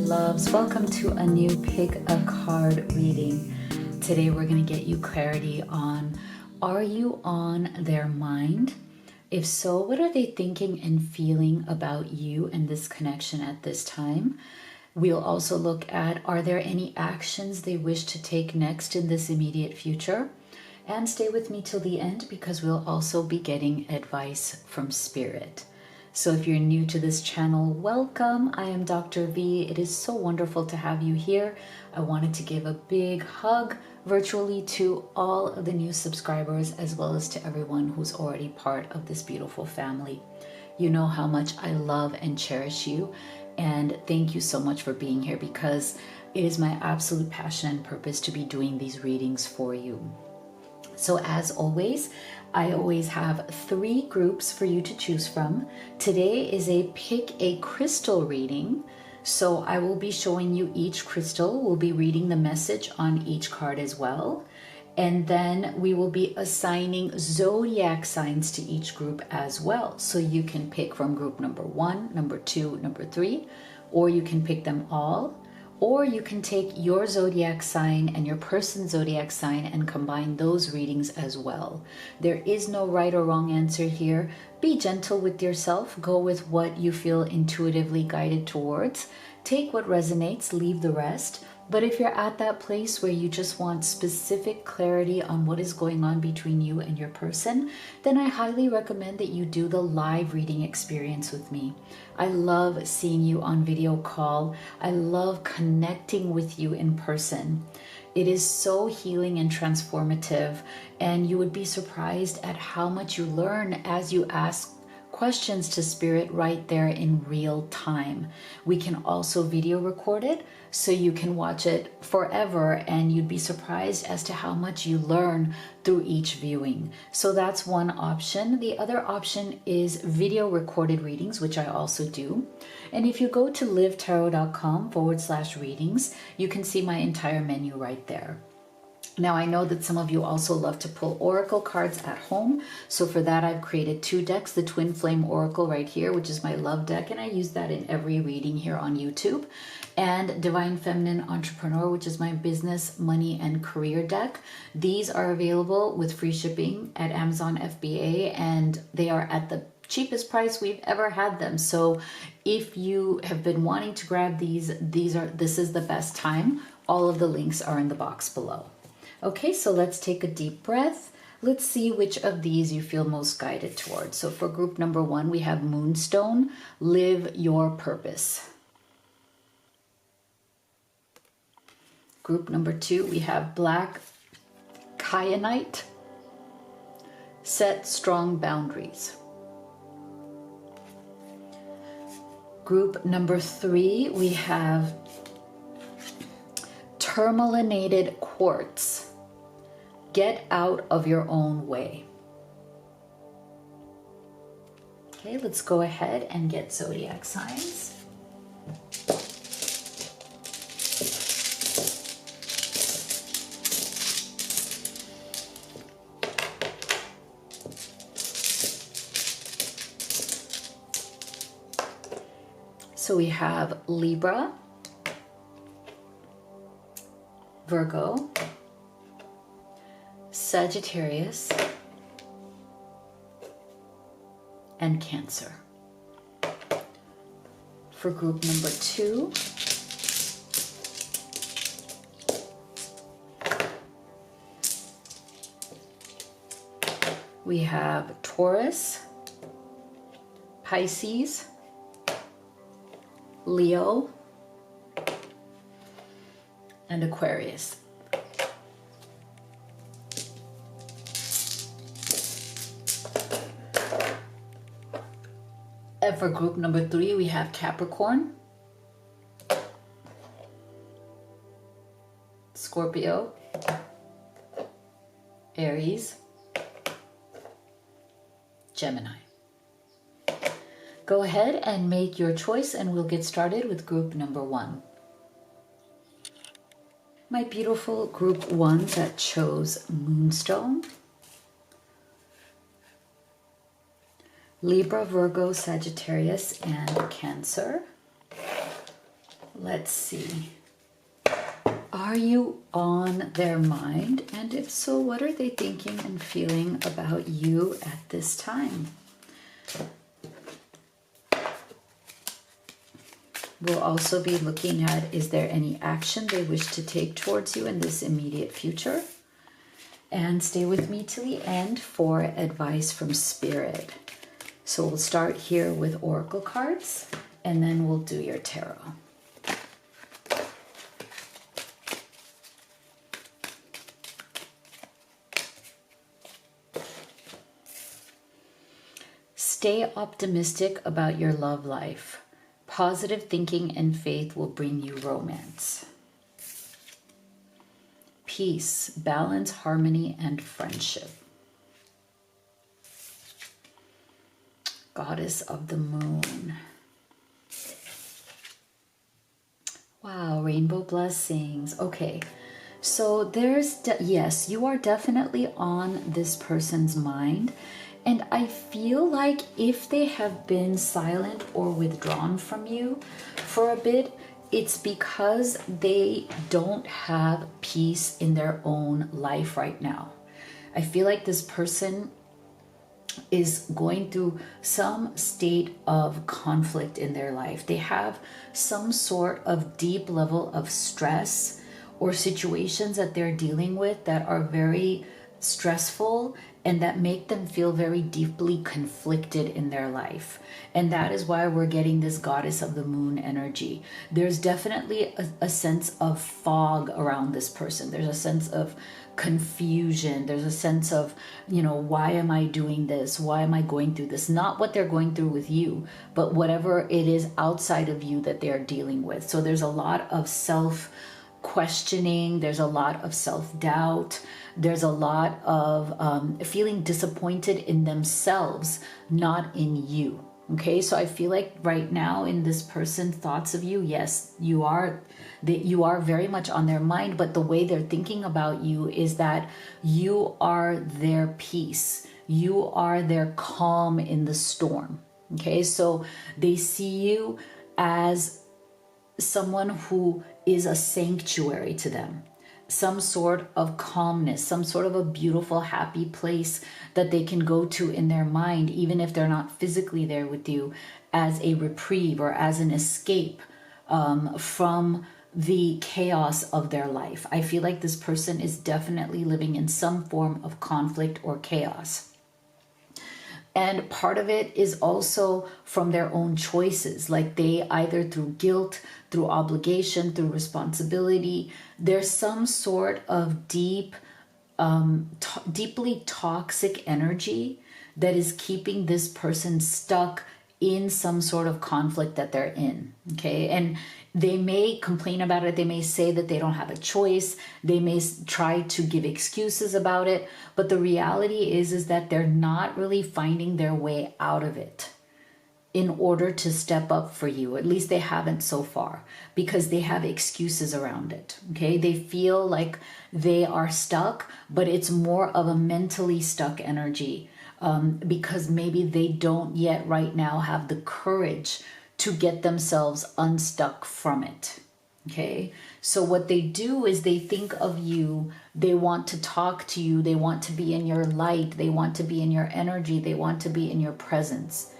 loves. Welcome to a new pick a card reading. Today we're going to get you clarity on, are you on their mind? If so, what are they thinking and feeling about you and this connection at this time? We'll also look at, are there any actions they wish to take next in this immediate future? And stay with me till the end because we'll also be getting advice from Spirit. So if you're new to this channel, welcome. I am Dr. V. It is so wonderful to have you here. I wanted to give a big hug virtually to all of the new subscribers as well as to everyone who's already part of this beautiful family. You know how much I love and cherish you, and thank you so much for being here because it is my absolute passion and purpose to be doing these readings for you. So as always, I always have 3 groups for you to choose from. Today is a pick a crystal reading. So I will be showing you each crystal. We'll be reading the message on each card as well. And then we will be assigning zodiac signs to each group as well. So you can pick from group number 1, number 2, number 3, or you can pick them all. Or you can take your zodiac sign and your person's zodiac sign and combine those readings as well. There is no right or wrong answer here. Be gentle with yourself. Go with what you feel intuitively guided towards. Take what resonates, leave the rest. But if you're at that place where you just want specific clarity on what is going on between you and your person, then I highly recommend that you do the live reading experience with me. I love seeing you on video call. I love connecting with you in person. It is so healing and transformative, and you would be surprised at how much you learn as you ask questions to Spirit right there in real time. We can also video record it so you can watch it forever, and you'd be surprised as to how much you learn through each viewing. So that's one option. The other option is video recorded readings, which I also do. And if you go to livetarot.com/readings, you can see my entire menu right there. Now, I know that some of you also love to pull oracle cards at home. So for that, I've created 2 decks, the Twin Flame Oracle right here, which is my love deck, and I use that in every reading here on YouTube. And Divine Feminine Entrepreneur, which is my business, money, and career deck. These are available with free shipping at Amazon FBA, and they are at the cheapest price we've ever had them. So if you have been wanting to grab these is the best time. All of the links are in the box below. Okay, so let's take a deep breath. Let's see which of these you feel most guided towards. So for group number 1, we have Moonstone, Live Your Purpose. Group number 2, we have Black Kyanite, Set Strong Boundaries. Group number 3, we have Tourmalinated Quartz, Get Out of Your Own Way. Okay, let's go ahead and get zodiac signs. So we have Libra, Virgo, Sagittarius, and Cancer. For group number 2, we have Taurus, Pisces, Leo, and Aquarius. And for group number 3, we have Capricorn, Scorpio, Aries, Gemini. Go ahead and make your choice and we'll get started with group number 1. My beautiful group 1 that chose Moonstone, Libra, Virgo, Sagittarius, and Cancer. Let's see. Are you on their mind? And if so, what are they thinking and feeling about you at this time? We'll also be looking at, is there any action they wish to take towards you in this immediate future? And stay with me till the end for advice from Spirit. So we'll start here with Oracle cards, and then we'll do your tarot. Stay optimistic about your love life. Positive thinking and faith will bring you romance. Peace, balance, harmony, and friendship. Goddess of the Moon. Wow, rainbow blessings. Okay, so there's, yes, you are definitely on this person's mind. And I feel like if they have been silent or withdrawn from you for a bit, it's because they don't have peace in their own life right now. I feel like this person is going through some state of conflict in their life. They have some sort of deep level of stress or situations that they're dealing with that are very stressful and that make them feel very deeply conflicted in their life. And that is why we're getting this Goddess of the Moon energy. There's definitely a sense of fog around this person. There's a sense of confusion. There's a sense of, you know, why am I doing this? Why am I going through this? Not what they're going through with you, but whatever it is outside of you that they're dealing with. So there's a lot of self-questioning. There's a lot of self-doubt. There's a lot of feeling disappointed in themselves, not in you. Okay, so I feel like right now in this person's thoughts of you, yes, you are very much on their mind, but the way they're thinking about you is that you are their peace. You are their calm in the storm. Okay, so they see you as someone who is a sanctuary to them. Some sort of calmness, some sort of a beautiful, happy place that they can go to in their mind, even if they're not physically there with you, as a reprieve or as an escape from the chaos of their life. I feel like this person is definitely living in some form of conflict or chaos. And part of it is also from their own choices, like they either through guilt, through obligation, through responsibility, there's some sort of deeply toxic energy that is keeping this person stuck in some sort of conflict that they're in. Okay, and they may complain about it. They may say that they don't have a choice. They may try to give excuses about it. But the reality is that they're not really finding their way out of it in order to step up for you. At least they haven't so far, because they have excuses around it. Okay, they feel like they are stuck, but it's more of a mentally stuck energy because maybe they don't yet right now have the courage to get themselves unstuck from it. Okay, so what they do is they think of you, they want to talk to you, they want to be in your light, they want to be in your energy, they want to be in your presence.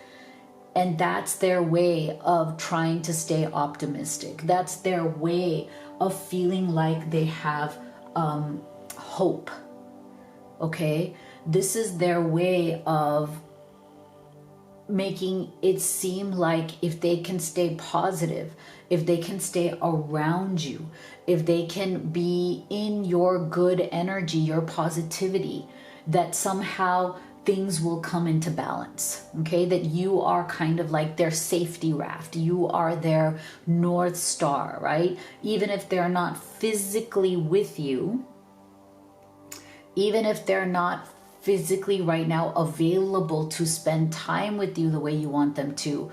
And that's their way of trying to stay optimistic. That's their way of feeling like they have hope. Okay, this is their way of making it seem like if they can stay positive, if they can stay around you, if they can be in your good energy, your positivity, that somehow things will come into balance. Okay, that you are kind of like their safety raft. You are their North Star, right? Even if they're not physically with you, even if they're not physically right now available to spend time with you the way you want them to,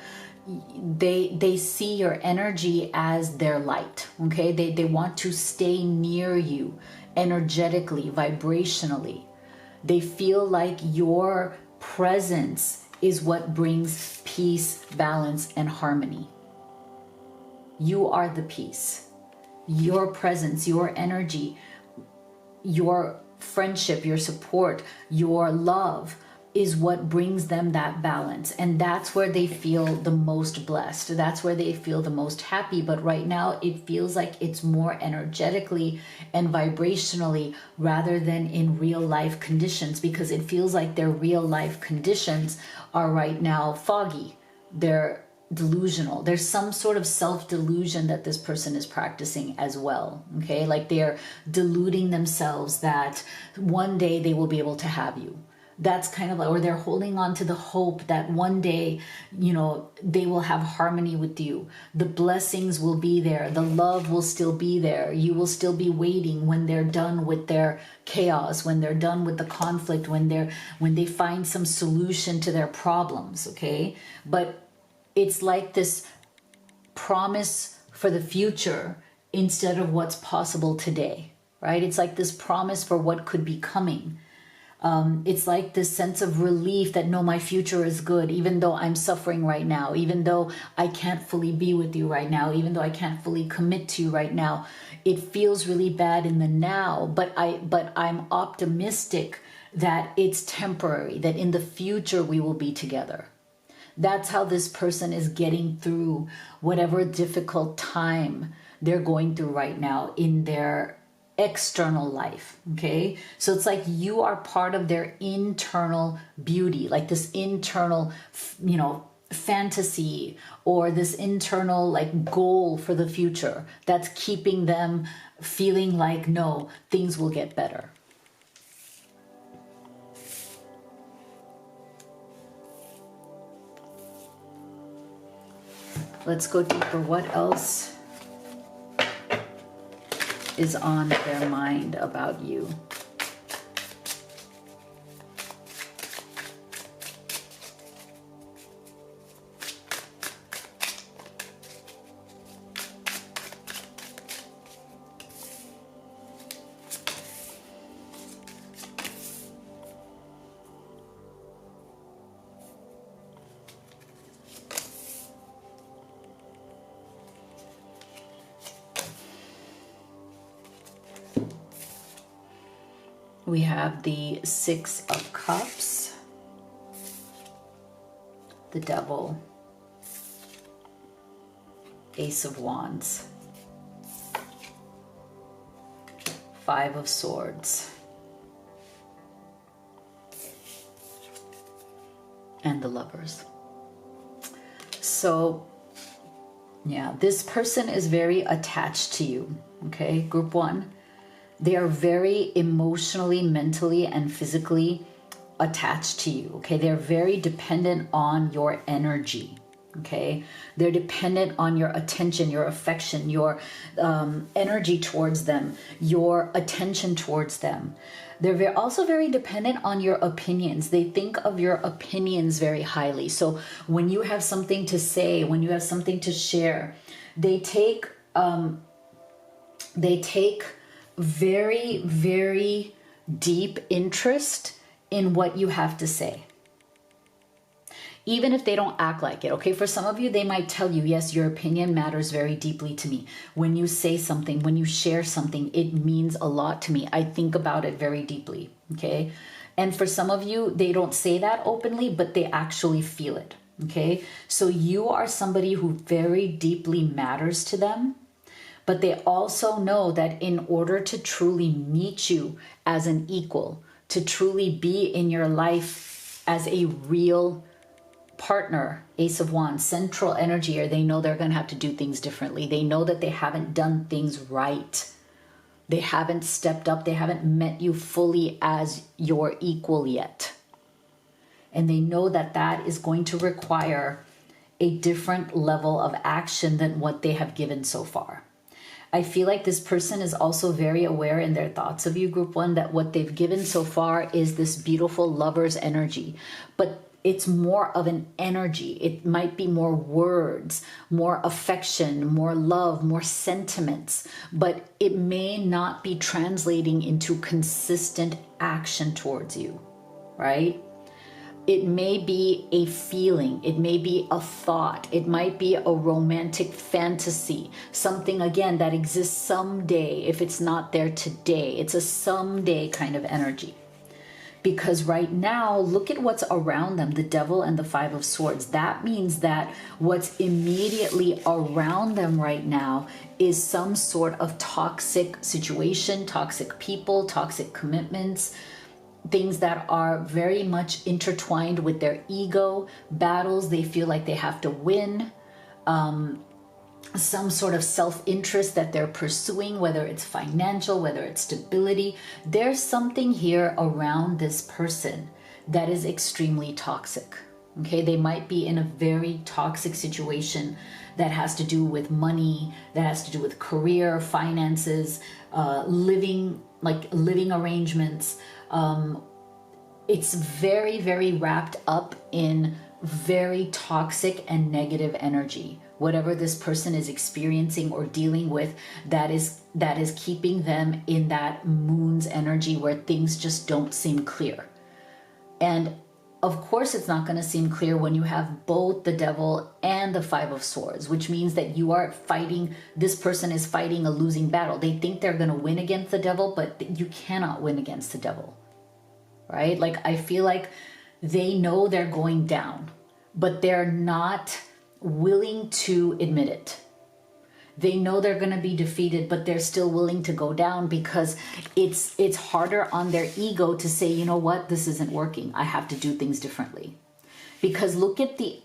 they see your energy as their light. Okay, they want to stay near you energetically, vibrationally. They feel like your presence is what brings peace, balance, and harmony. You are the peace. Your presence, your energy, your friendship, your support, your love is what brings them that balance. And that's where they feel the most blessed. That's where they feel the most happy. But right now it feels like it's more energetically and vibrationally rather than in real life conditions, because it feels like their real life conditions are right now foggy. They're delusional. There's some sort of self-delusion that this person is practicing as well. Okay, like they're deluding themselves that one day they will be able to have you. That's kind of like, or they're holding on to the hope that one day, you know, they will have harmony with you. The blessings will be there. The love will still be there. You will still be waiting when they're done with their chaos, when they're done with the conflict, when they find some solution to their problems. Okay, but it's like this promise for the future instead of what's possible today, right? It's like this promise for what could be coming. It's like this sense of relief that no, my future is good, even though I'm suffering right now, even though I can't fully be with you right now, even though I can't fully commit to you right now. It feels really bad in the now, but I'm optimistic that it's temporary, that in the future we will be together. That's how this person is getting through whatever difficult time they're going through right now in their external life. Okay, so it's like you are part of their internal beauty, like this internal, you know, fantasy, or this internal like goal for the future that's keeping them feeling like, no, things will get better. Let's go deeper. What else is on their mind about you? We have the Six of Cups, the Devil, Ace of Wands, Five of Swords, and the Lovers. So, yeah, this person is very attached to you, okay, group one. They are very emotionally, mentally, and physically attached to you, okay? They're very dependent on your energy, okay? They're dependent on your attention, your affection, your energy towards them, your attention towards them. They're also very dependent on your opinions. They think of your opinions very highly. So when you have something to say, when you have something to share, they take very, very deep interest in what you have to say, even if they don't act like it. Okay, for some of you, they might tell you, yes, your opinion matters very deeply to me. When you say something, when you share something, it means a lot to me. I think about it very deeply. Okay, and for some of you, they don't say that openly, but they actually feel it. Okay, so you are somebody who very deeply matters to them. But they also know that in order to truly meet you as an equal, to truly be in your life as a real partner, Ace of Wands, central energy, or they know they're going to have to do things differently. They know that they haven't done things right. They haven't stepped up. They haven't met you fully as your equal yet. And they know that that is going to require a different level of action than what they have given so far. I feel like this person is also very aware in their thoughts of you, group one, that what they've given so far is this beautiful lover's energy. But it's more of an energy. It might be more words, more affection, more love, more sentiments, but it may not be translating into consistent action towards you, right? It may be a feeling, it may be a thought, it might be a romantic fantasy, something again that exists someday. If it's not there today, it's a someday kind of energy. Because right now, look at what's around them, the Devil and the Five of Swords. That means that what's immediately around them right now is some sort of toxic situation, toxic people, toxic commitments, things that are very much intertwined with their ego, battles they feel like they have to win, some sort of self-interest that they're pursuing, whether it's financial, whether it's stability. There's something here around this person that is extremely toxic. Okay, they might be in a very toxic situation that has to do with money, that has to do with career, finances, living arrangements. It's very, very wrapped up in very toxic and negative energy. Whatever this person is experiencing or dealing with, that is keeping them in that moon's energy where things just don't seem clear. And of course, it's not going to seem clear when you have both the Devil and the Five of Swords, which means that you are fighting, this person is fighting a losing battle. They think they're going to win against the Devil, but you cannot win against the Devil, right? Like, I feel like they know they're going down, but they're not willing to admit it. They know they're going to be defeated, but they're still willing to go down because it's harder on their ego to say, you know what, this isn't working. I have to do things differently. Because look at the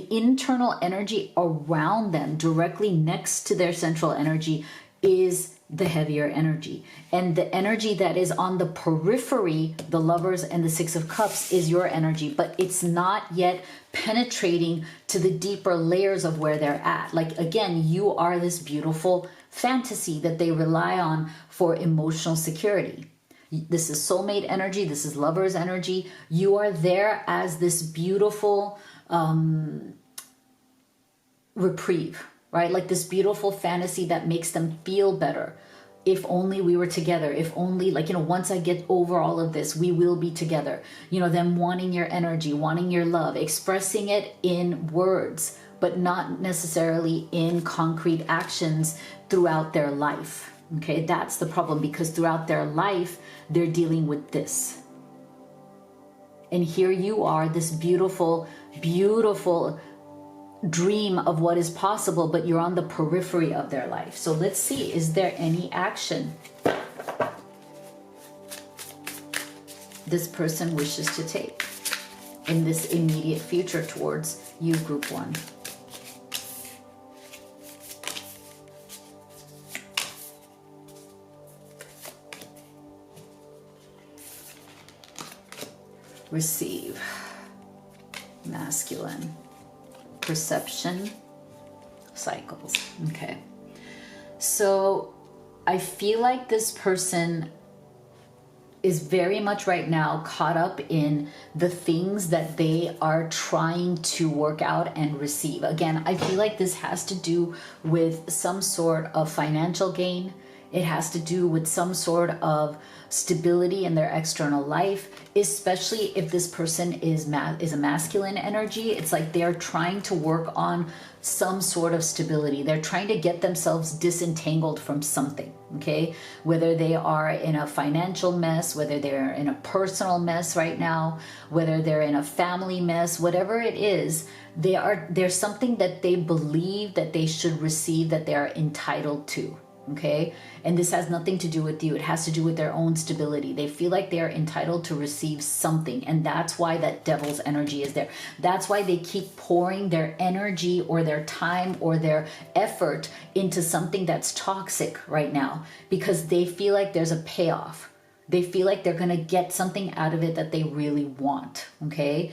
internal energy around them, directly next to their central energy, is the heavier energy. And the energy that is on the periphery, the Lovers and the Six of Cups, is your energy, but it's not yet penetrating to the deeper layers of where they're at. Like, again, you are this beautiful fantasy that they rely on for emotional security. This is soulmate energy. This is Lovers energy. You are there as this beautiful reprieve, right? Like this beautiful fantasy that makes them feel better. If only we were together, if only, like, you know, once I get over all of this, we will be together. You know, them wanting your energy, wanting your love, expressing it in words, but not necessarily in concrete actions throughout their life. Okay, that's the problem, because throughout their life, they're dealing with this. And here you are, this beautiful, beautiful dream of what is possible, but you're on the periphery of their life. So let's see, is there any action this person wishes to take in this immediate future towards you, group one? Receive. Masculine. Perception. Cycles. Okay. So I feel like this person is very much right now caught up in the things that they are trying to work out and receive. Again, I feel like this has to do with some sort of financial gain. It has to do with some sort of stability in their external life, especially if this person is a masculine energy. It's like they're trying to work on some sort of stability. They're trying to get themselves disentangled from something, okay? Whether they are in a financial mess, whether they're in a personal mess right now, whether they're in a family mess, whatever it is, there's something that they believe that they should receive, that they are entitled to. Okay, and this has nothing to do with you. It has to do with their own stability. They feel like they are entitled to receive something, and that's why that Devil's energy is there. That's why they keep pouring their energy or their time or their effort into something that's toxic right now, because they feel like there's a payoff. They feel like they're going to get something out of it that they really want. Okay,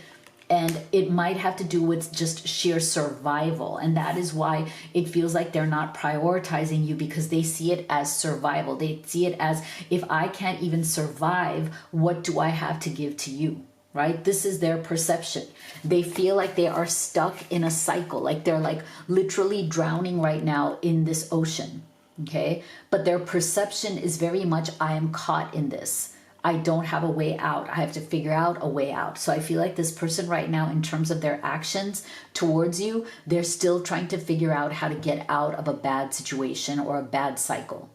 and it might have to do with just sheer survival. And that is why it feels like they're not prioritizing you, because they see it as survival. They see it as, if I can't even survive, what do I have to give to you? Right? This is their perception. They feel like they are stuck in a cycle, like they're like literally drowning right now in this ocean. Okay? But their perception is very much, I am caught in this. I don't have a way out. I have to figure out a way out. So I feel like this person right now, in terms of their actions towards you, they're still trying to figure out how to get out of a bad situation or a bad cycle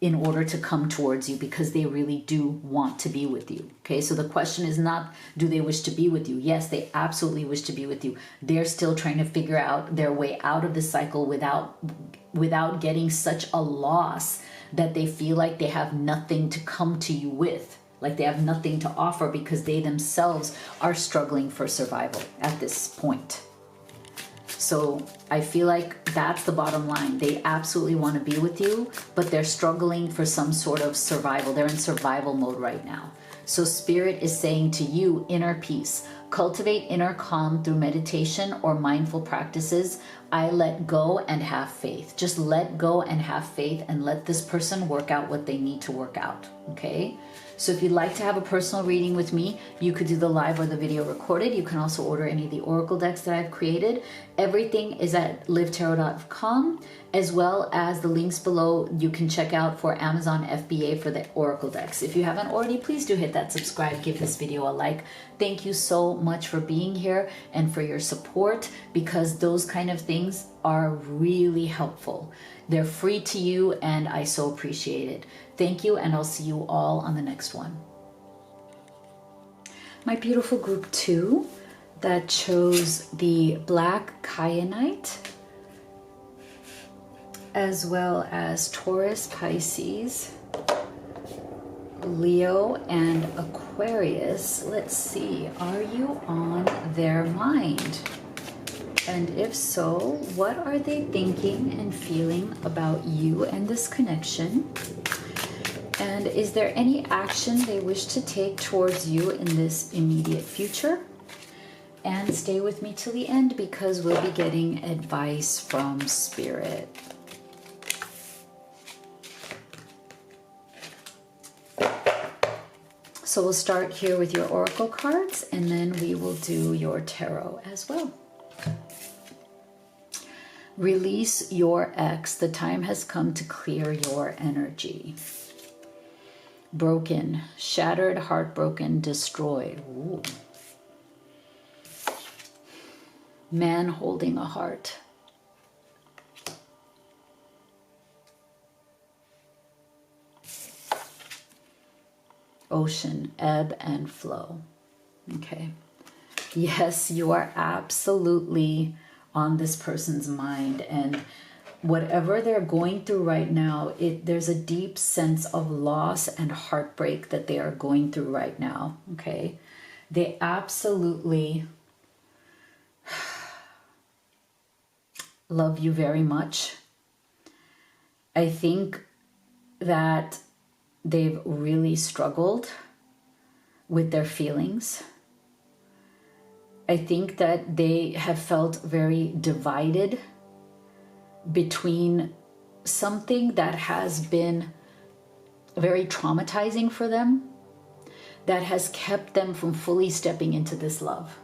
in order to come towards you, because they really do want to be with you. Okay, so the question is not, do they wish to be with you? Yes, they absolutely wish to be with you. They're still trying to figure out their way out of the cycle without getting such a loss that they feel like they have nothing to come to you with, like they have nothing to offer, because they themselves are struggling for survival at this point. So I feel like that's the bottom line. They absolutely want to be with you, but they're struggling for some sort of survival. They're in survival mode right now. So Spirit is saying to you, inner peace. Cultivate inner calm through meditation or mindful practices. I let go and have faith. Just let go and have faith, and let this person work out what they need to work out. Okay? So if you'd like to have a personal reading with me, you could do the live or the video recorded. You can also order any of the oracle decks that I've created. Everything is at livetarot.com, as well as the links below you can check out for Amazon FBA for the oracle decks. If you haven't already, please do hit that subscribe, give this video a like. Thank you so much for being here and for your support, because those kind of things are really helpful. They're free to you, and I so appreciate it. Thank you, and I'll see you all on the next one. My beautiful group 2 that chose the Black Kyanite, as well as Taurus, Pisces, Leo, and Aquarius. Let's see, are you on their mind? And if so, what are they thinking and feeling about you and this connection? And is there any action they wish to take towards you in this immediate future? And stay with me till the end, because we'll be getting advice from Spirit. So we'll start here with your oracle cards, and then we will do your tarot as well. Release your ex. The time has come to clear your energy. Broken, shattered, heartbroken, destroyed. Ooh. Man holding a heart. Ocean, ebb and flow. Okay. Yes, you are absolutely on this person's mind, and whatever they're going through right now, there's a deep sense of loss and heartbreak that they are going through right now. Okay. They absolutely love you very much. I think that they've really struggled with their feelings. I think that they have felt very divided between something that has been very traumatizing for them, that has kept them from fully stepping into this love.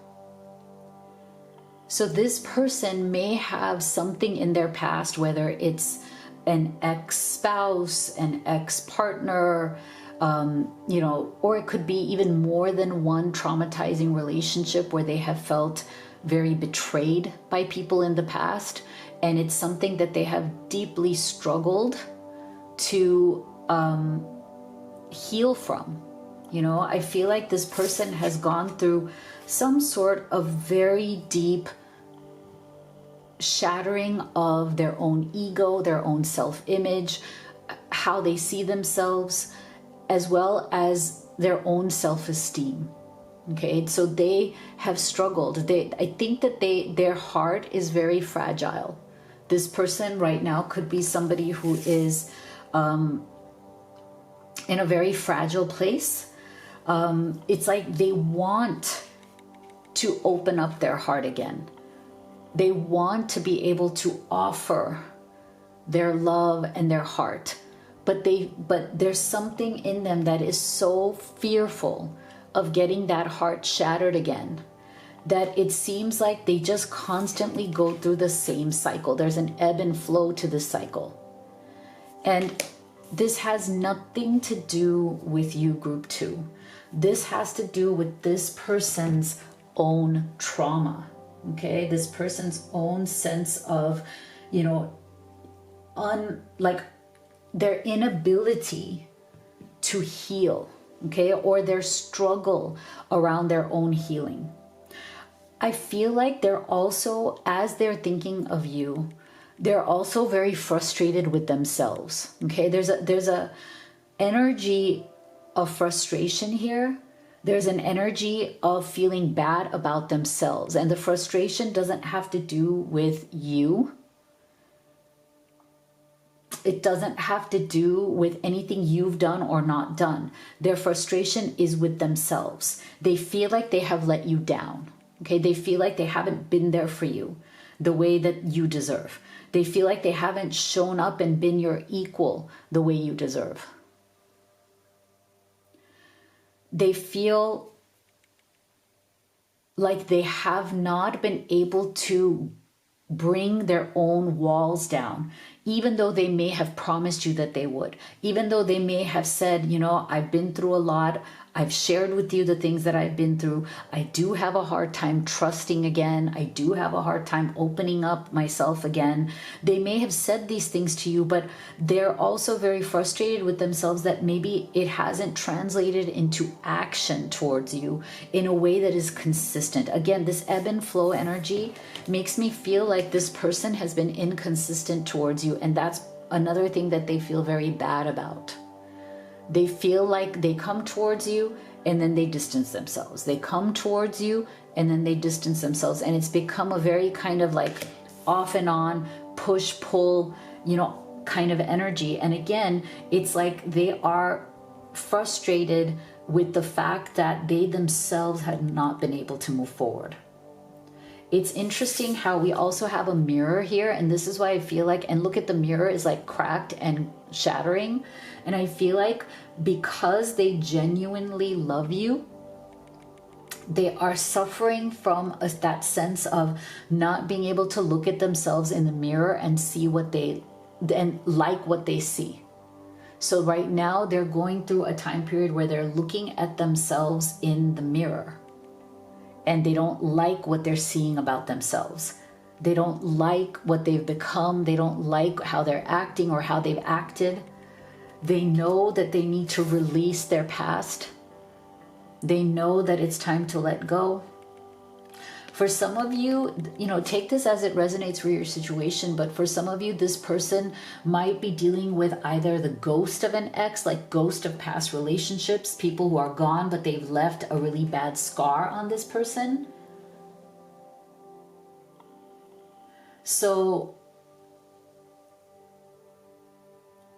So this person may have something in their past, whether it's an ex-spouse, an ex-partner, or it could be even more than one traumatizing relationship where they have felt very betrayed by people in the past. And it's something that they have deeply struggled to heal from. I feel like this person has gone through some sort of very deep shattering of their own ego, their own self-image, how they see themselves, as well as their own self-esteem. Okay, so they have struggled. I think that their heart is very fragile. This person right now could be somebody who is in a very fragile place. It's like they want to open up their heart again. They want to be able to offer their love and their heart, but there's something in them that is so fearful of getting that heart shattered again, that it seems like they just constantly go through the same cycle. There's an ebb and flow to this cycle. And This has nothing to do with you, group 2. This has to do with this person's own trauma, okay? This person's own sense of, you know, like their inability to heal, okay? Or their struggle around their own healing. I feel like they're also, as they're thinking of you, they're also very frustrated with themselves, okay? There's a energy of frustration here. There's an energy of feeling bad about themselves, and the frustration doesn't have to do with you. It doesn't have to do with anything you've done or not done. Their frustration is with themselves. They feel like they have let you down, okay? They feel like they haven't been there for you the way that you deserve. They feel like they haven't shown up and been your equal the way you deserve. They feel like they have not been able to bring their own walls down, even though they may have promised you that they would, even though they may have said, you know, I've been through a lot. I've shared with you the things that I've been through. I do have a hard time trusting again. I do have a hard time opening up myself again. They may have said these things to you, but they're also very frustrated with themselves that maybe it hasn't translated into action towards you in a way that is consistent. Again, this ebb and flow energy makes me feel like this person has been inconsistent towards you, and that's another thing that they feel very bad about. They feel like they come towards you and then they distance themselves. They come towards you and then they distance themselves. And it's become a very kind of like off and on, push, pull, you know, kind of energy. And again, it's like they are frustrated with the fact that they themselves had not been able to move forward. It's interesting how we also have a mirror here, and this is why I feel like, and look at the mirror is like cracked and shattering, and I feel like because they genuinely love you, they are suffering from that sense of not being able to look at themselves in the mirror and see what they, and like what they see. So right now they're going through a time period where they're looking at themselves in the mirror, and they don't like what they're seeing about themselves. They don't like what they've become. They don't like how they're acting or how they've acted. They know that they need to release their past. They know that it's time to let go. For some of you, you know, take this as it resonates for your situation, but for some of you, this person might be dealing with either the ghost of an ex, like ghost of past relationships, people who are gone, but they've left a really bad scar on this person. So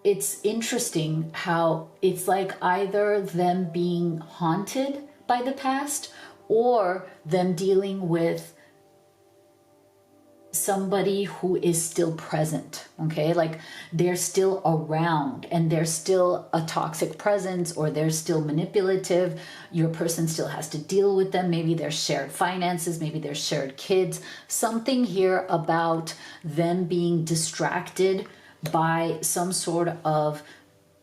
it's interesting how it's like either them being haunted by the past or them dealing with somebody who is still present, okay? Like they're still around and they're still a toxic presence, or they're still manipulative. Your person still has to deal with them. Maybe there's shared finances, maybe there's shared kids. Something here about them being distracted by some sort of,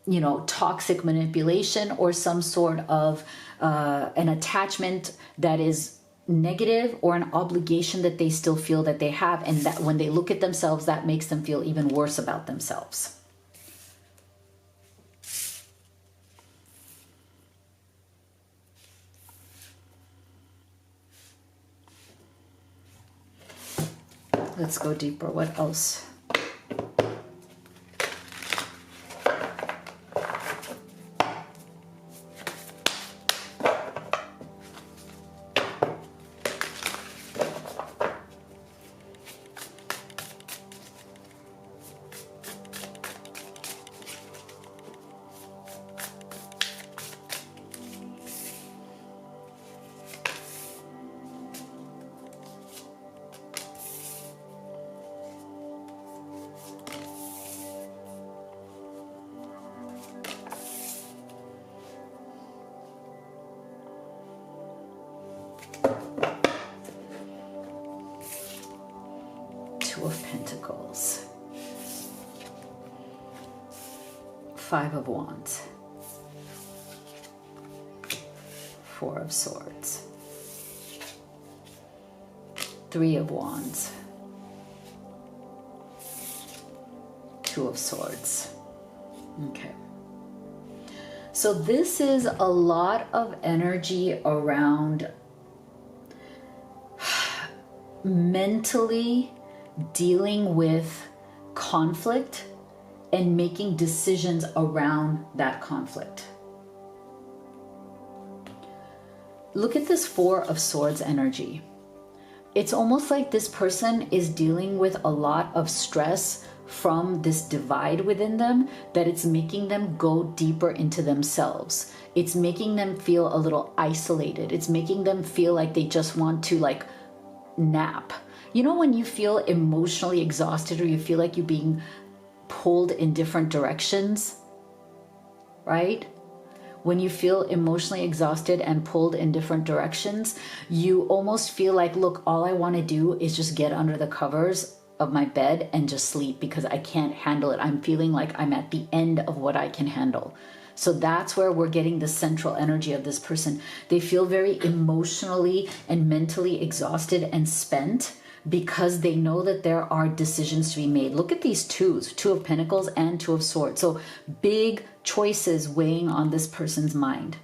you know, toxic manipulation, or some sort of an attachment that is negative, or an obligation that they still feel that they have, and that when they look at themselves, that makes them feel even worse about themselves. Let's go deeper. What else? Two of Pentacles. Five of Wands. Four of Swords. Three of Wands. Two of Swords. Okay. So this is a lot of energy around mentally dealing with conflict and making decisions around that conflict. Look at this Four of Swords energy. It's almost like this person is dealing with a lot of stress from this divide within them, that it's making them go deeper into themselves. It's making them feel a little isolated. It's making them feel like they just want to like nap. You know, when you feel emotionally exhausted or you feel like you're being pulled in different directions, right? When you feel emotionally exhausted and pulled in different directions, you almost feel like, look, all I want to do is just get under the covers of my bed and just sleep because I can't handle it. I'm feeling like I'm at the end of what I can handle. So that's where we're getting the central energy of this person. They feel very emotionally and mentally exhausted and spent because they know that there are decisions to be made. Look at these twos, Two of Pentacles and Two of Swords. So big choices weighing on this person's mind.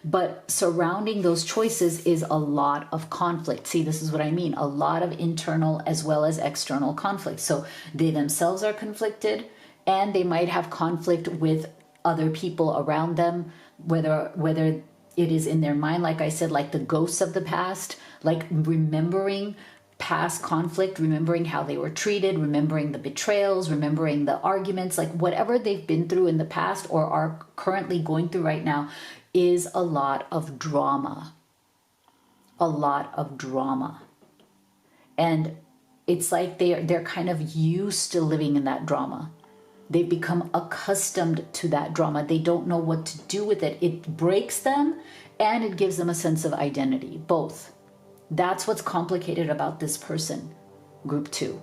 But surrounding those choices is a lot of conflict. See, this is what I mean. A lot of internal as well as external conflict. So they themselves are conflicted, and they might have conflict with other people around them, whether it is in their mind, like I said, like the ghosts of the past, like remembering past conflict, remembering how they were treated, remembering the betrayals, remembering the arguments, like whatever they've been through in the past or are currently going through right now is a lot of drama. A lot of drama. And it's like they're kind of used to living in that drama. They've become accustomed to that drama. They don't know what to do with it. It breaks them and it gives them a sense of identity, both. That's what's complicated about this person, group 2.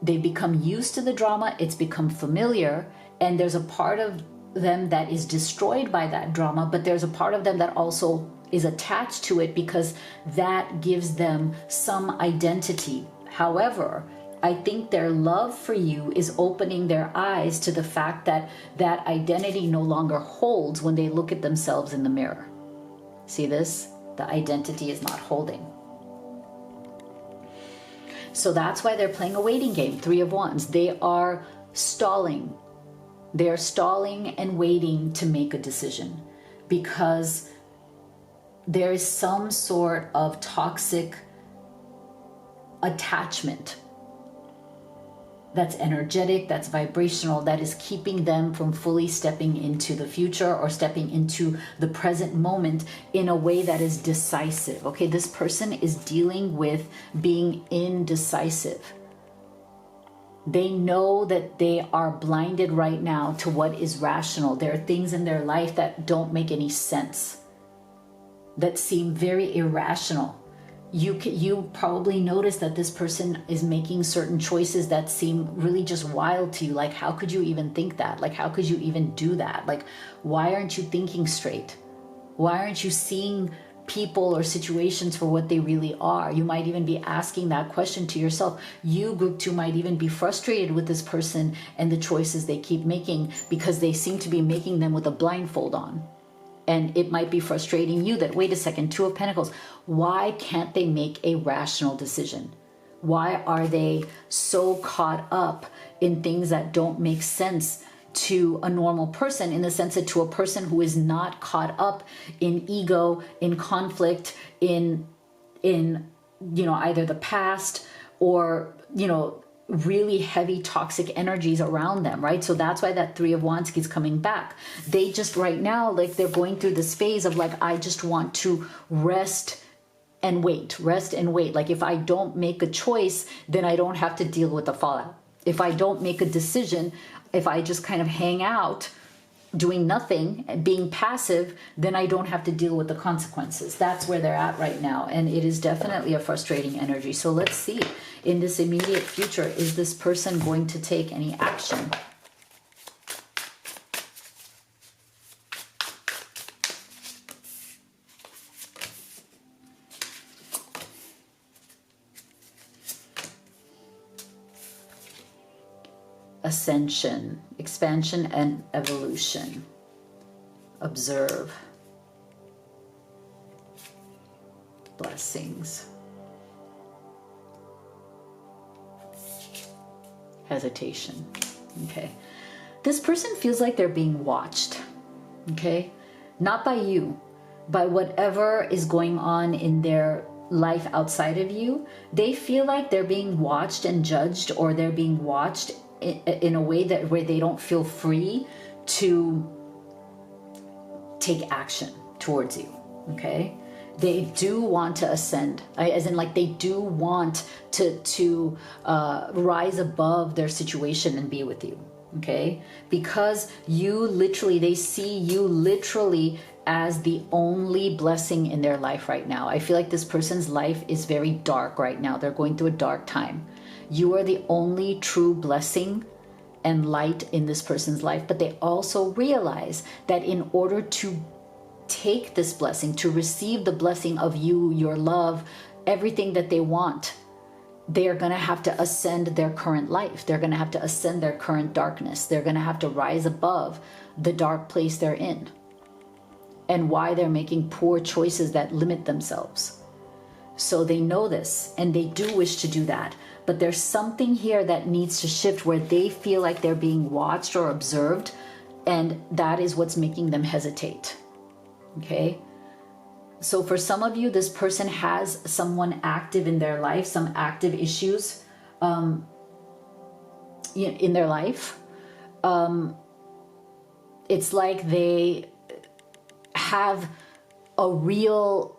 They become used to the drama, it's become familiar, and there's a part of them that is destroyed by that drama, but there's a part of them that also is attached to it because that gives them some identity. However, I think their love for you is opening their eyes to the fact that that identity no longer holds when they look at themselves in the mirror. See this? The identity is not holding. So that's why they're playing a waiting game. Three of Wands. They are stalling. They're stalling and waiting to make a decision because there is some sort of toxic attachment that's energetic, that's vibrational, that is keeping them from fully stepping into the future or stepping into the present moment in a way that is decisive. Okay, this person is dealing with being indecisive. They know that they are blinded right now to what is rational. There are things in their life that don't make any sense, that seem very irrational. You probably notice that this person is making certain choices that seem really just wild to you. Like, how could you even think that? Like, how could you even do that? Like, why aren't you thinking straight? Why aren't you seeing people or situations for what they really are? You might even be asking that question to yourself. You, group 2, might even be frustrated with this person and the choices they keep making because they seem to be making them with a blindfold on. And it might be frustrating you that, wait a second, Two of Pentacles, why can't they make a rational decision? Why are they so caught up in things that don't make sense to a normal person, in the sense that to a person who is not caught up in ego, in conflict, in either the past or, really heavy toxic energies around them, right? So that's why that Three of Wands keeps coming back. They just right now, like, they're going through this phase of like, I just want to rest and wait. Like, if I don't make a choice, then I don't have to deal with the fallout. If I don't make a decision, if I just kind of hang out doing nothing and being passive, then I don't have to deal with the consequences. That's where they're at right now. And it is definitely a frustrating energy. So let's see, in this immediate future, is this person going to take any action? ascension, expansion and evolution. Observe. Blessings. Hesitation. Okay. This person feels like they're being watched. Okay. Not by you, by whatever is going on in their life outside of you. They feel like they're being watched and judged, or they're being watched in a way that where they don't feel free to take action towards you. Okay. They do want to ascend, as in like they do want to rise above their situation and be with you. Okay, because you literally, they see you literally as the only blessing in their life right now. I feel like this person's life is very dark right now. They're going through a dark time. You are the only true blessing and light in this person's life, but they also realize that in order to take this blessing, to receive the blessing of you, your love, everything that they want, they are going to have to ascend their current life. They're going to have to ascend their current darkness. They're going to have to rise above the dark place they're in, and why they're making poor choices that limit themselves. So they know this, and they do wish to do that. But there's something here that needs to shift, where they feel like they're being watched or observed, and that is what's making them hesitate. Okay? So for some of you, this person has someone active in their life, some active issues in their life. It's like they have a real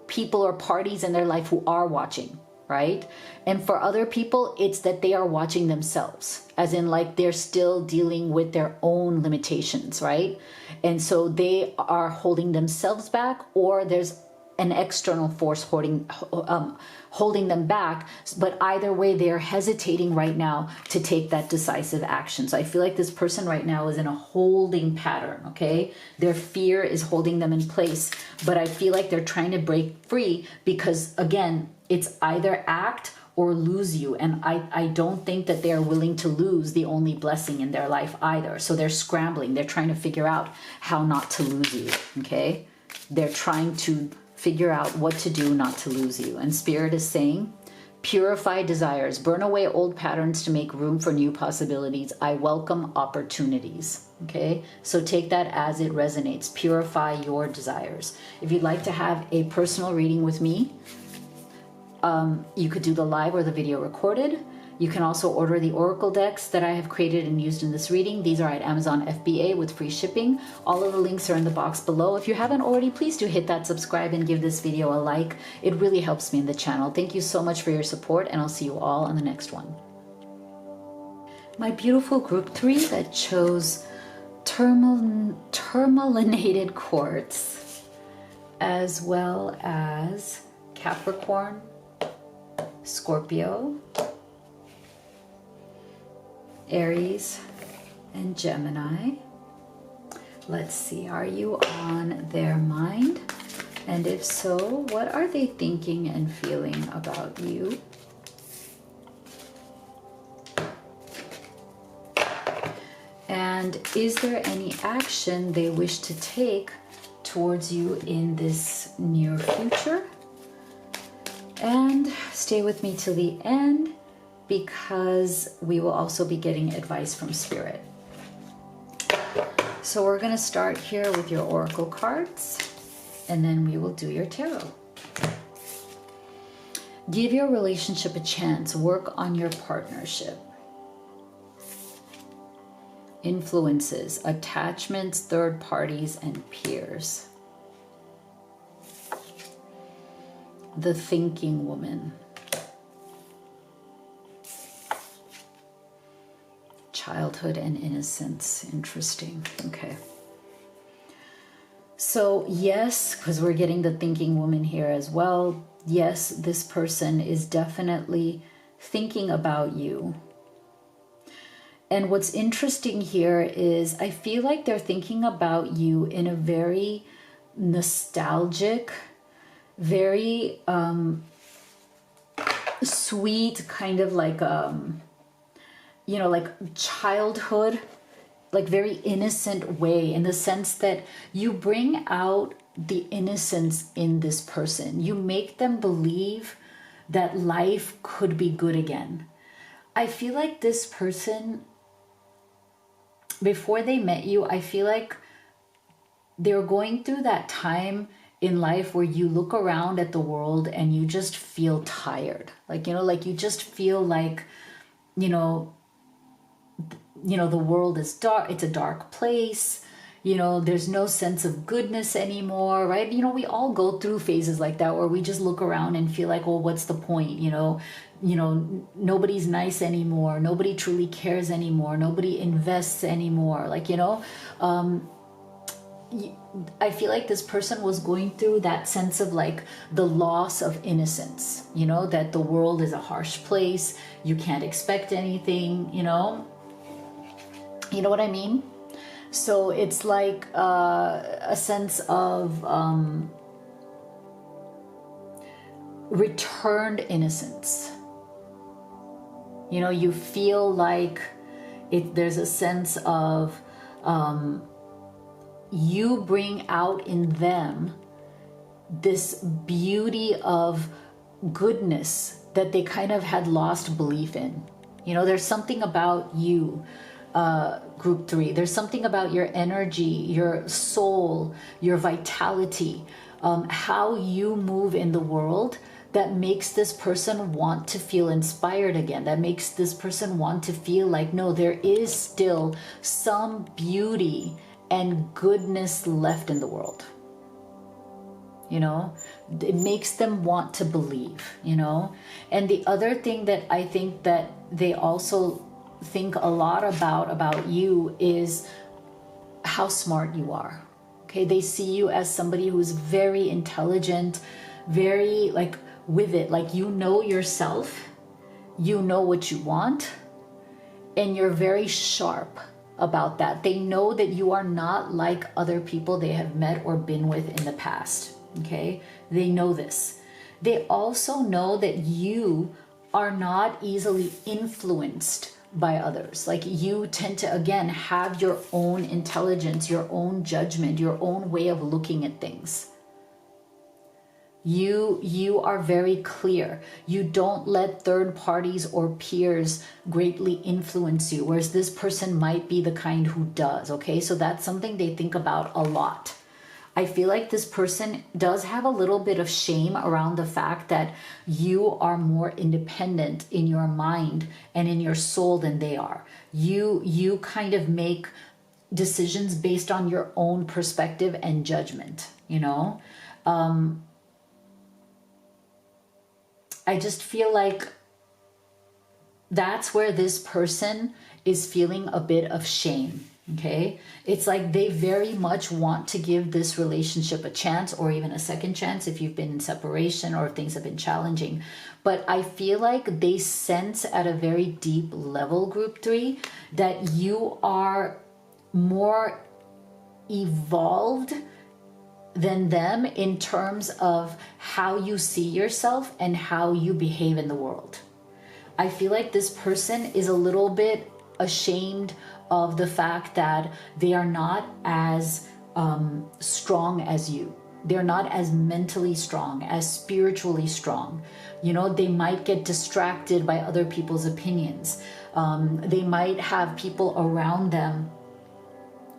people or parties in their life who are watching, right? And for other people, it's that they are watching themselves, as in like they're still dealing with their own limitations, right? And so they are holding themselves back, or there's an external force holding them back. But either way, they're hesitating right now to take that decisive action. So I feel like this person right now is in a holding pattern, okay? Their fear is holding them in place, but I feel like they're trying to break free, because again, it's either act or lose you. And I don't think that they're willing to lose the only blessing in their life either. So they're scrambling. They're trying to figure out how not to lose you, okay? They're trying to figure out what to do not to lose you. And Spirit is saying, purify desires, burn away old patterns to make room for new possibilities. I welcome opportunities. Okay, so take that as it resonates. Purify your desires. If you'd like to have a personal reading with me, you could do the live or the video recorded. You can also order the oracle decks that I have created and used in this reading. These are at Amazon FBA with free shipping. All of the links are in the box below. If you haven't already, please do hit that subscribe and give this video a like. It really helps me in the channel. Thank you so much for your support, and I'll see you all on the next one. My beautiful group 3 that chose tourmalinated quartz, as well as Capricorn, Scorpio, Aries, and Gemini. Let's see, are you on their mind? And if so, what are they thinking and feeling about you? And is there any action they wish to take towards you in this near future? And stay with me till the end, because we will also be getting advice from Spirit. So we're going to start here with your oracle cards, and then we will do your tarot. Give your relationship a chance. Work on your partnership. Influences, attachments, third parties, and peers. The thinking woman. Childhood and innocence. Interesting. Okay. So yes, because we're getting the thinking woman here as well. Yes, this person is definitely thinking about you. And what's interesting here is I feel like they're thinking about you in a very nostalgic, very sweet, kind of like like childhood, like very innocent way, in the sense that you bring out the innocence in this person. You make them believe that life could be good again. I feel like this person, before they met you, I feel like they're going through that time in life where you look around at the world and you just feel tired. Like, like you just feel like, the world is dark. It's a dark place. There's no sense of goodness anymore, right? We all go through phases like that where we just look around and feel like, well, what's the point? Nobody's nice anymore. Nobody truly cares anymore. Nobody invests anymore. I feel like this person was going through that sense of like the loss of innocence, that the world is a harsh place. You can't expect anything, You know what I mean? So it's like a sense of returned innocence. You feel like there's a sense of you bring out in them this beauty of goodness that they kind of had lost belief in. There's something about you, group 3. There's something about your energy, your soul, your vitality, how you move in the world that makes this person want to feel inspired again, that makes this person want to feel like, no, there is still some beauty and goodness left in the world. It makes them want to believe, And the other thing that I think that they also think a lot about you is how smart you are. Okay, they see you as somebody who's very intelligent, very like with it, like yourself, what you want, and you're very sharp about that. They know that you are not like other people they have met or been with in the past. Okay, they know this. They also know that you are not easily influenced by others. Like you tend to, again, have your own intelligence, your own judgment, your own way of looking at things. You are very clear. You don't let third parties or peers greatly influence you, whereas this person might be the kind who does. Okay, so that's something they think about a lot. I feel like this person does have a little bit of shame around the fact that you are more independent in your mind and in your soul than they are. You kind of make decisions based on your own perspective and judgment, I just feel like that's where this person is feeling a bit of shame. Okay, it's like they very much want to give this relationship a chance, or even a second chance if you've been in separation or if things have been challenging. But I feel like they sense at a very deep level, group 3, that you are more evolved than them in terms of how you see yourself and how you behave in the world. I feel like this person is a little bit ashamed of the fact that they are not as strong as you. They're not as mentally strong, as spiritually strong. They might get distracted by other people's opinions. They might have people around them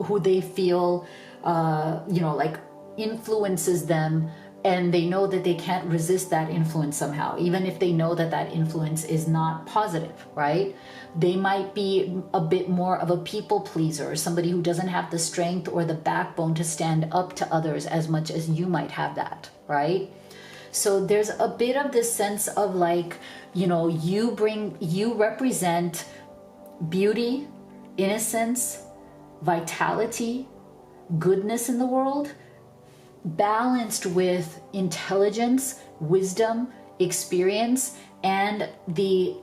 who they feel, like influences them, and they know that they can't resist that influence somehow, even if they know that that influence is not positive, right? They might be a bit more of a people pleaser, somebody who doesn't have the strength or the backbone to stand up to others as much as you might have that, right? So there's a bit of this sense of like, you represent beauty, innocence, vitality, goodness in the world, balanced with intelligence, wisdom, experience and the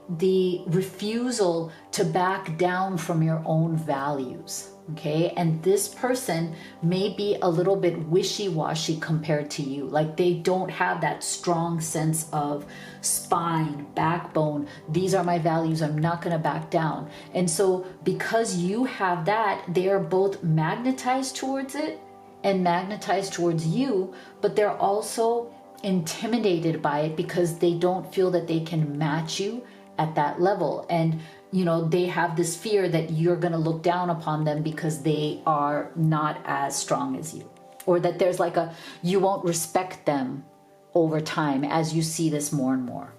refusal to back down from your own values. Okay, and this person may be a little bit wishy-washy compared to you. Like they don't have that strong sense of spine, backbone. These are my values. I'm not going to back down. And so because you have that, they are both magnetized towards it and magnetized towards you, but they're also intimidated by it because they don't feel that they can match you at that level. And you know, they have this fear that you're going to look down upon them because they are not as strong as you, or that there's like you won't respect them over time as you see this more and more.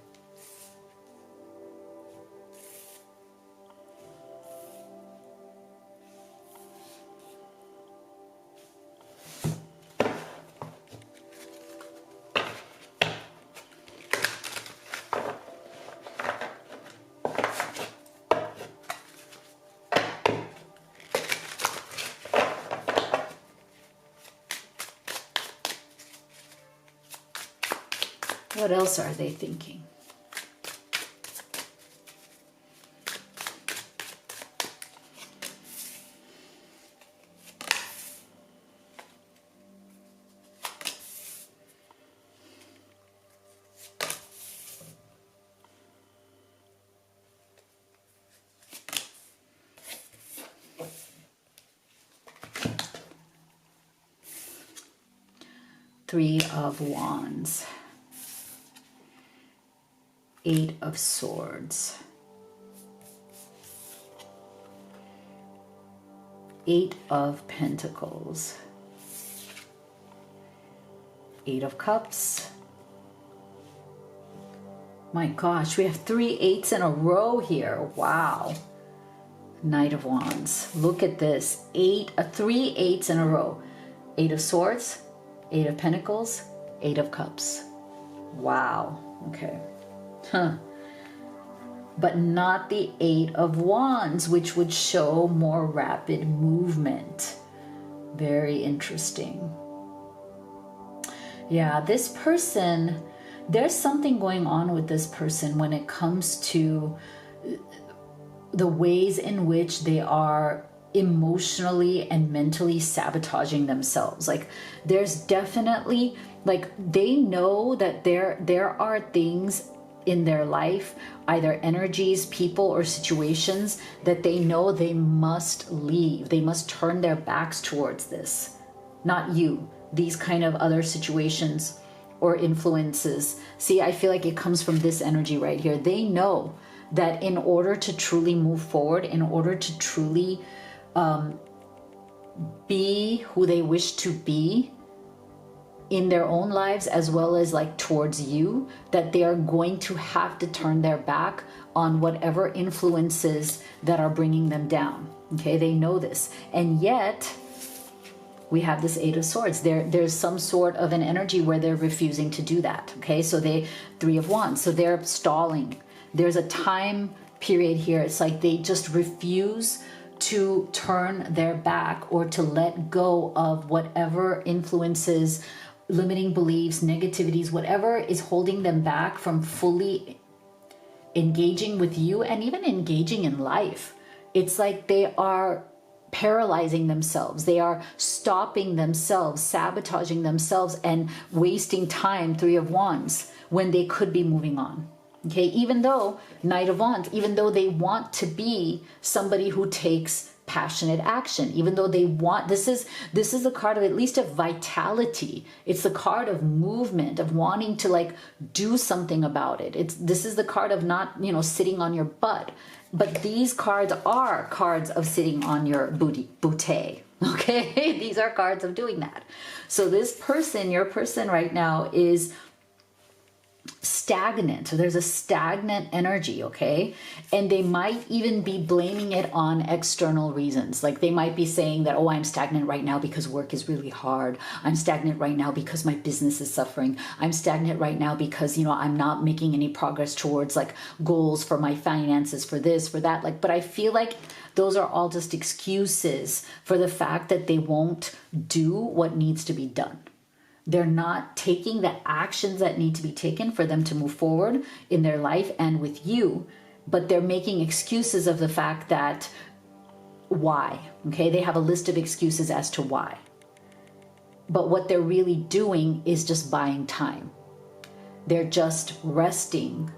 What else are they thinking? Three of Wands. Eight of Swords. Eight of Pentacles. Eight of Cups. My gosh, we have 3 8s in a row here. Wow. Knight of Wands. Look at this. 3 8s in a row. 8 of Swords, 8 of Pentacles, 8 of Cups. Wow. Okay. But not the 8 of Wands, which would show more rapid movement. Very interesting. Yeah, this person, there's something going on with this person when it comes to the ways in which they are emotionally and mentally sabotaging themselves. Like there's definitely, like they know that there are things in their life, either energies, people, or situations that they know they must leave. They must turn their backs towards this. Not you, these kind of other situations or influences. See, I feel like it comes from this energy right here. They know that in order to truly move forward, in order to truly be who they wish to be, in their own lives as well as like towards you, that they are going to have to turn their back on whatever influences that are bringing them down. Okay, they know this. And yet we have this 8 of Swords. There's some sort of an energy where they're refusing to do that. Okay, so 3 of Wands, so they're stalling. There's a time period here. It's like they just refuse to turn their back or to let go of whatever influences, limiting beliefs, negativities, whatever is holding them back from fully engaging with you and even engaging in life. It's like they are paralyzing themselves. They are stopping themselves, sabotaging themselves, and wasting time, 3 of Wands, when they could be moving on. Okay, even though Knight of Wands, even though they want to be somebody who takes passionate action, even though they want, this is the card of at least of vitality. It's the card of movement, of wanting to like do something about it. This is the card of not, sitting on your butt. But these cards are cards of sitting on your booty. Okay, these are cards of doing that. So this person, your person right now, is stagnant. So there's a stagnant energy, okay? And they might even be blaming it on external reasons. Like they might be saying that, oh, I'm stagnant right now because work is really hard. I'm stagnant right now because my business is suffering. I'm stagnant right now because, I'm not making any progress towards like goals for my finances, for this, for that. Like, but I feel like those are all just excuses for the fact that they won't do what needs to be done. They're not taking the actions that need to be taken for them to move forward in their life and with you, but they're making excuses of the fact that why, okay? They have a list of excuses as to why. But what they're really doing is just buying time. They're just resting,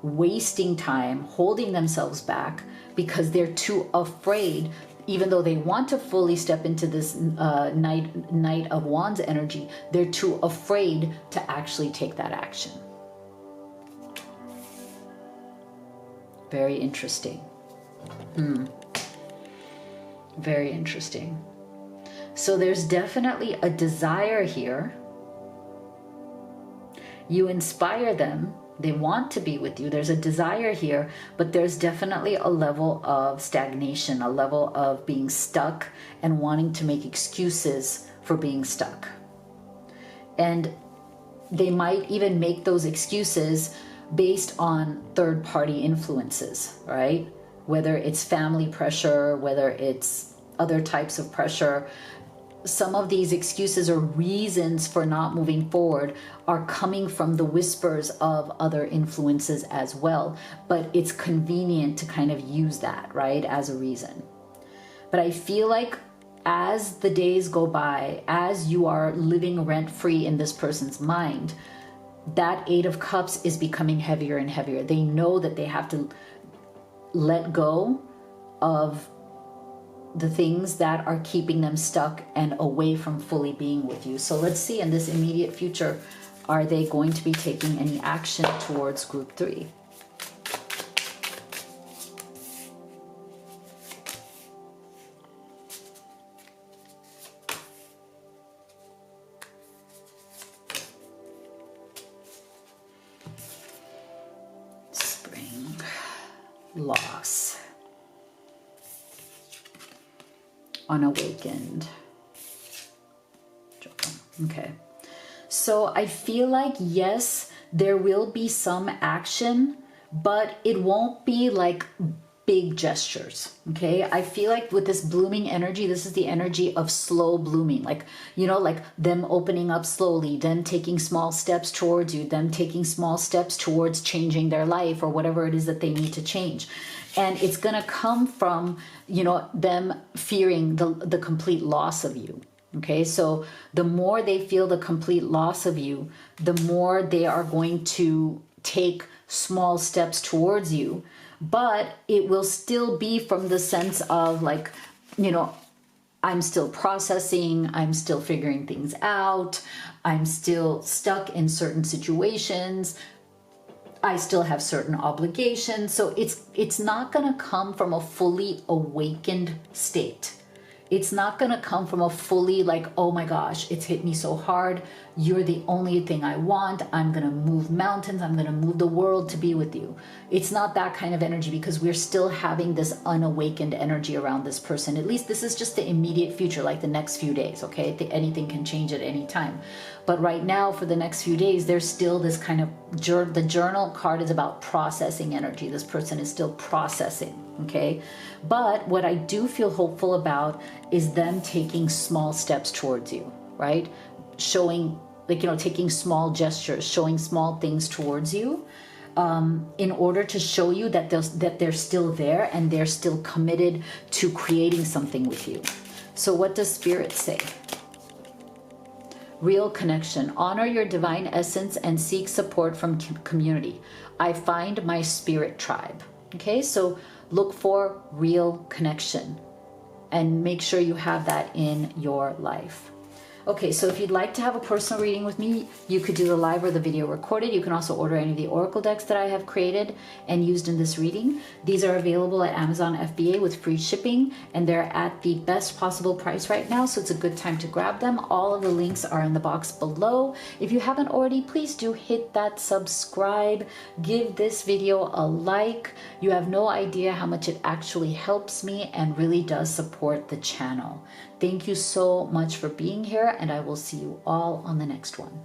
wasting time, holding themselves back because they're too afraid, even though they want to fully step into this Knight of Wands energy, they're too afraid to actually take that action. Very interesting. Very interesting. So there's definitely a desire here. You inspire them. They want to be with you. There's a desire here, but there's definitely a level of stagnation, a level of being stuck and wanting to make excuses for being stuck. And they might even make those excuses based on third-party influences, right? Whether it's family pressure, whether it's other types of pressure. Some of these excuses or reasons for not moving forward are coming from the whispers of other influences as well. But it's convenient to kind of use that, right, as a reason. But I feel like as the days go by, as you are living rent-free in this person's mind, that Eight of Cups is becoming heavier and heavier. They know that they have to let go of the things that are keeping them stuck and away from fully being with you. So let's see in this immediate future, are they going to be taking any action towards group 3? Spring, loss. Unawakened. Okay. So I feel like, yes, there will be some action, but it won't be like big gestures. Okay. I feel like with this blooming energy, this is the energy of slow blooming. Like, you know, like them opening up slowly, them taking small steps towards you, them taking small steps towards changing their life or whatever it is that they need to change. And it's going to come from, you know, them fearing the complete loss of you. Okay, so the more they feel the complete loss of you, the more they are going to take small steps towards you. But it will still be from the sense of like, you know, I'm still processing, I'm still figuring things out, I'm still stuck in certain situations, I still have certain obligations. So it's not going to come from a fully awakened state. It's not going to come from a fully like, oh my gosh, it's hit me so hard. You're the only thing I want. I'm going to move mountains. I'm going to move the world to be with you. It's not that kind of energy because we're still having this unawakened energy around this person. At least this is just the immediate future, like the next few days, okay? Anything can change at any time. But right now, for the next few days, there's still this kind of, the journal card is about processing energy. This person is still processing, okay? But what I do feel hopeful about is them taking small steps towards you, right? Showing, like, you know, taking small gestures, showing small things towards you in order to show you that they're still there and they're still committed to creating something with you. So what does Spirit say? Real connection. Honor your divine essence and seek support from community. I find my spirit tribe. Okay, so look for real connection and make sure you have that in your life. Okay, so if you'd like to have a personal reading with me, you could do the live or the video recorded. You can also order any of the oracle decks that I have created and used in this reading. These are available at Amazon FBA with free shipping, and they're at the best possible price right now, so it's a good time to grab them. All of the links are in the box below. If you haven't already, please do hit that subscribe. Give this video a like. You have no idea how much it actually helps me and really does support the channel. Thank you so much for being here, and I will see you all on the next one.